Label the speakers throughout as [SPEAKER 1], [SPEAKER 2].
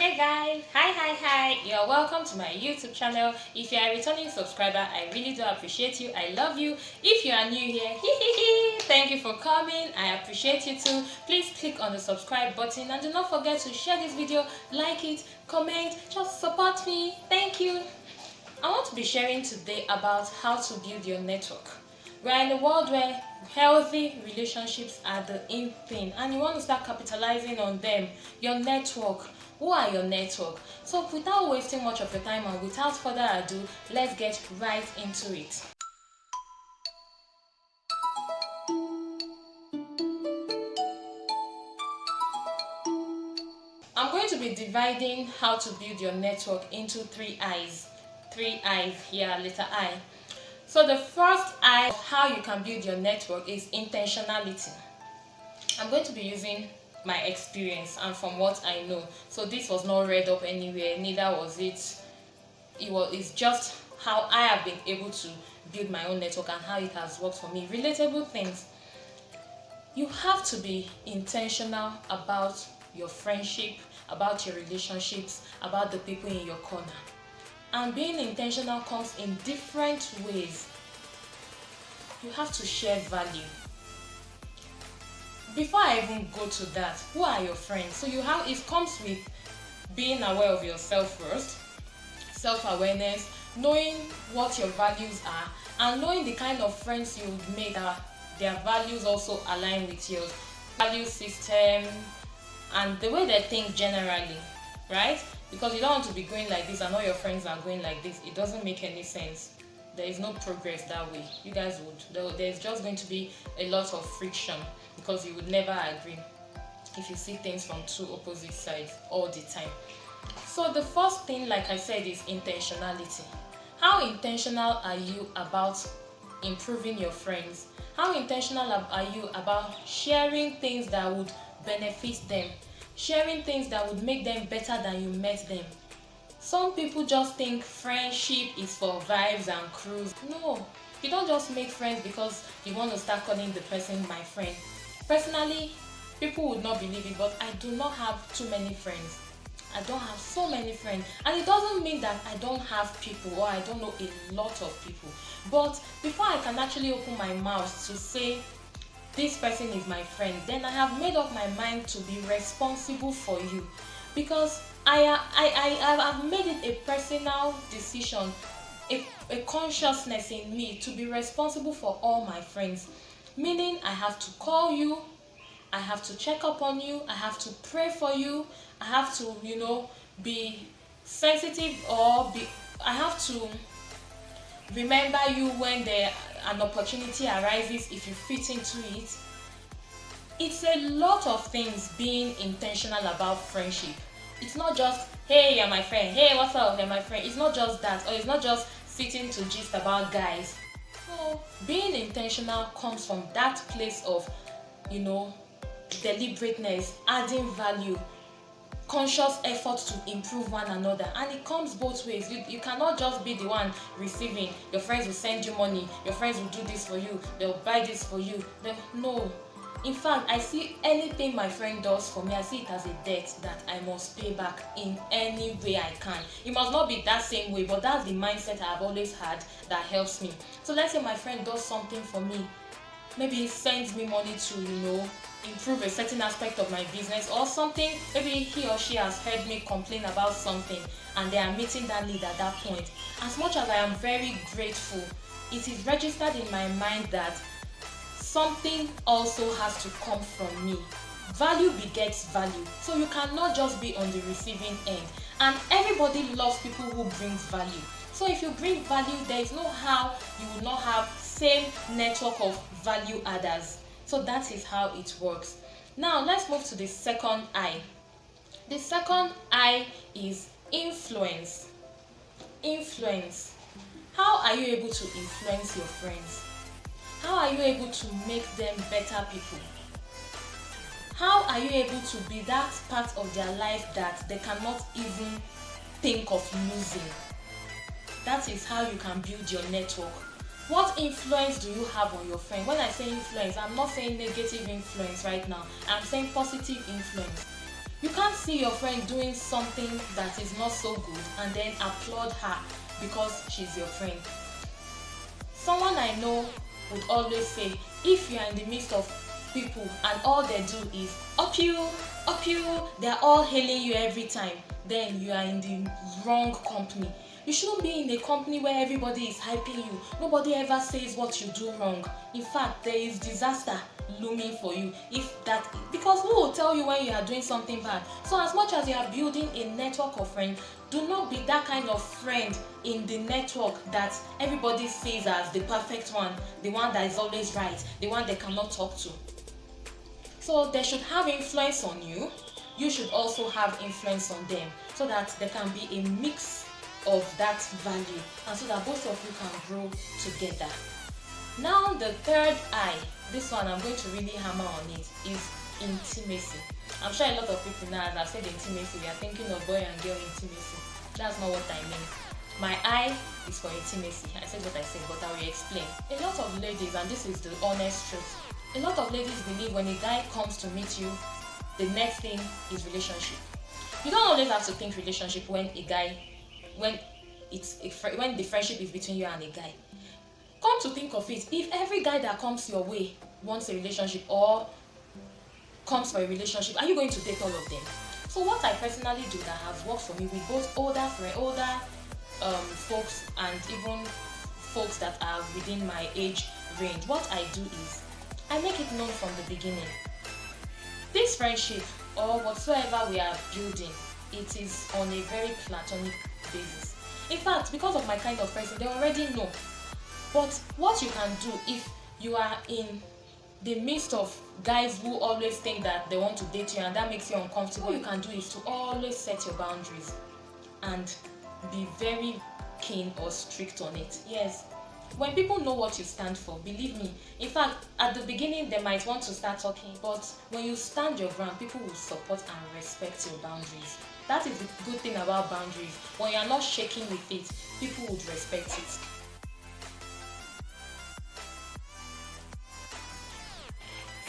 [SPEAKER 1] Hey guys, hi, you're welcome to my YouTube channel. If you are a returning subscriber, I really do appreciate you. I love you. If you are new here, thank you for coming. I appreciate you too. Please click on the subscribe button and do not forget to share this video, like it, comment, just support me. Thank you. I want to be sharing today about how to build your network. We are in a world where healthy relationships are the in thing and you want to start capitalizing on them. Your network. Who are your network? So without wasting much of your time and without further ado, let's get right into it. I'm going to be dividing how to build your network into three I's. Three I's here, letter I. So the first I of how you can build your network is intentionality. I'm going to be using my experience and from what I know. So this was not read up anywhere, neither was it. It's just how I have been able to build my own network and how it has worked for me. Relatable things. You have to be intentional about your friendship, about your relationships, about the people in your corner. And being intentional comes in different ways. You have to share value. Before I even go to that, who are your friends? So it comes with being aware of yourself first, self-awareness, knowing what your values are, and knowing the kind of friends you would make that their values also align with your value system and the way they think generally, right? Because you don't want to be going like this and all your friends are going like this. It doesn't make any sense. There is no progress that way. You guys there's just going to be a lot of friction because you would never agree if you see things from two opposite sides all the time. So the first thing, like I said, is intentionality. How intentional are you about improving your friends? How intentional are you about sharing things that would benefit them? Sharing things that would make them better than you met them? Some people just think friendship is for vibes and cruise. No, you don't just make friends because you want to start calling the person my friend. Personally, people would not believe it, but I do not have too many friends. I don't have so many friends, and it doesn't mean that I don't have people or I don't know a lot of people. But before I can actually open my mouth to say this person is my friend, then I have made up my mind to be responsible for you, because I have made it a personal decision, a consciousness in me to be responsible for all my friends. Meaning I have to call you, I have to check up on you, I have to pray for you, I have to, be sensitive I have to remember you when an opportunity arises if you fit into it. It's a lot of things being intentional about friendship. It's not just, hey, you're my friend, hey, what's up, you're my friend. It's not just that, or it's not just sitting to gist about guys. So being intentional comes from that place of, deliberateness, adding value, conscious effort to improve one another, and it comes both ways. You cannot just be the one receiving. Your friends will send you money, your friends will do this for you, they'll buy this for you. No. In fact, I see anything my friend does for me, I see it as a debt that I must pay back in any way I can. It must not be that same way, but that's the mindset I've always had that helps me. So let's say my friend does something for me, maybe he sends me money to, improve a certain aspect of my business or something. Maybe he or she has heard me complain about something and they are meeting that need at that point. As much as I am very grateful, it is registered in my mind that something also has to come from me. Value begets value. So you cannot just be on the receiving end. And everybody loves people who bring value. So if you bring value, there is no how you will not have same network of value adders. So that is how it works. Now let's move to the second I. The second I is influence. Influence. How are you able to influence your friends? How are you able to make them better people? How are you able to be that part of their life that they cannot even think of losing? That is how you can build your network. What influence do you have on your friend? When I say influence, I'm not saying negative influence right now. I'm saying positive influence. You can't see your friend doing something that is not so good and then applaud her because she's your friend. Someone I know would always say, if you are in the midst of people and all they do is up you, they're all hailing you every time, then you are in the wrong company. You shouldn't be in a company where everybody is hyping you. Nobody ever says what you do wrong. In fact, there is disaster looming for you because who will tell you when you are doing something bad? So as much as you are building a network of friends, do not be that kind of friend in the network that everybody sees as the perfect one, the one that is always right, the one they cannot talk to. So they should have influence on you. You should also have influence on them, so that there can be a mix of that value, and so that both of you can grow together. Now the third I, this one I'm going to really hammer on it, is intimacy. I'm sure a lot of people now, as I've said intimacy, we are thinking of boy and girl intimacy. That's not what I mean. My I is for intimacy. I said what I said, but I will explain. A lot of ladies, and this is the honest truth, a lot of ladies believe when a guy comes to meet you, the next thing is relationship. You don't always have to think relationship when the friendship is between you and a guy. Come to think of it, if every guy that comes your way wants a relationship or comes for a relationship, are you going to date all of them? So what I personally do that has worked for me with both older folks and even folks that are within my age range, what I do is I make it known from the beginning. This friendship or whatsoever we are building, it is on a very platonic basis. In fact, because of my kind of person, they already know. But what you can do if you are in the midst of guys who always think that they want to date you and that makes you uncomfortable, what you can do is to always set your boundaries and be very keen or strict on it. Yes, when people know what you stand for, believe me, in fact, at the beginning they might want to start talking, but when you stand your ground, people will support and respect your boundaries. That is the good thing about boundaries. When you are not shaking with it, people would respect it.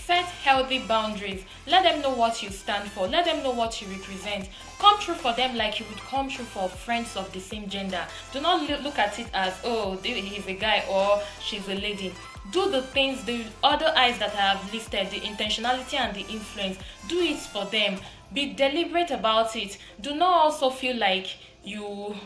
[SPEAKER 1] Set healthy boundaries. Let them know what you stand for. Let them know what you represent. Come true for them like you would come true for friends of the same gender. Do not look at it as, oh, he's a guy or she's a lady. Do the things, the other eyes that I have listed, the intentionality and the influence. Do it for them. Be deliberate about it. Do not also feel like you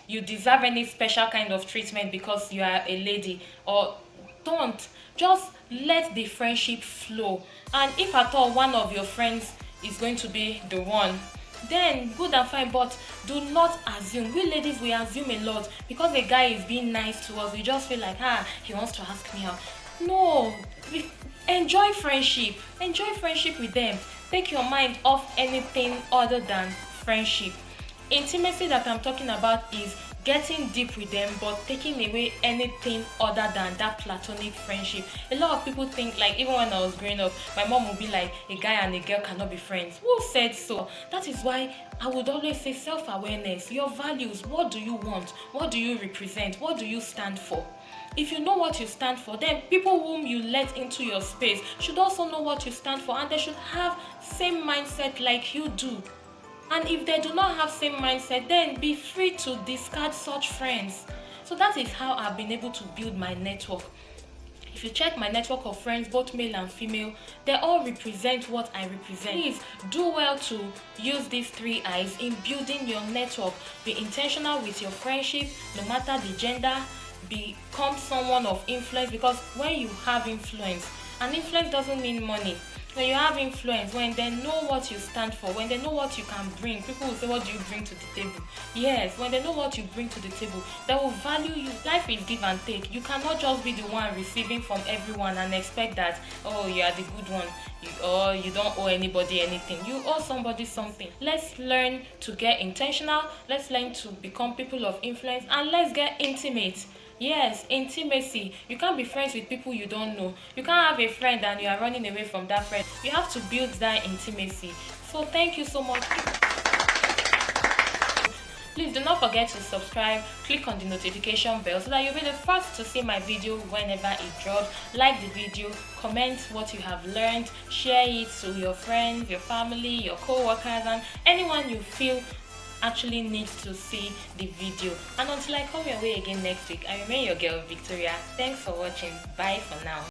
[SPEAKER 1] deserve any special kind of treatment because you are a lady, or don't. Just let the friendship flow. And if at all one of your friends is going to be the one, then good and fine, but do not assume. We ladies, we assume a lot. Because a guy is being nice to us, we just feel like, he wants to ask me out. No, enjoy friendship. Enjoy friendship with them. Take your mind off anything other than friendship. Intimacy that I'm talking about is getting deep with them, but taking away anything other than that platonic friendship. A lot of people think, like, even when I was growing up, my mom would be like, a guy and a girl cannot be friends. Who said so? That is why I would always say self-awareness, your values. What do you want? What do you represent? What do you stand for? If you know what you stand for, then people whom you let into your space should also know what you stand for, and they should have same mindset like you do. And if they do not have same mindset, then be free to discard such friends. So that is how I've been able to build my network. If you check my network of friends, both male and female, they all represent what I represent. Please do well to use these 3 I's in building your network. Be intentional with your friendship, no matter the gender. Become someone of influence, because when you have influence, and influence doesn't mean money. When you have influence, when they know what you stand for, when they know what you can bring, people will say, what do you bring to the table? Yes, when they know what you bring to the table, they will value you. Life is give and take. You cannot just be the one receiving from everyone and expect that, oh, you are the good one, or you don't owe anybody anything. You owe somebody something. Let's learn to get intentional. Let's learn to become people of influence, and let's get intimate. Yes, intimacy. You can't be friends with people you don't know. You can't have a friend and you are running away from that friend. You have to build that intimacy. So thank you so much. Please do not forget to subscribe, click on the notification bell so that you'll be the first to see my video whenever it drops. Like the video, comment what you have learned, share it to your friends, your family, your co-workers, and anyone you feel actually needs to see the video. And until I come your way again next week, I remain your girl Victoria. Thanks for watching. Bye for now.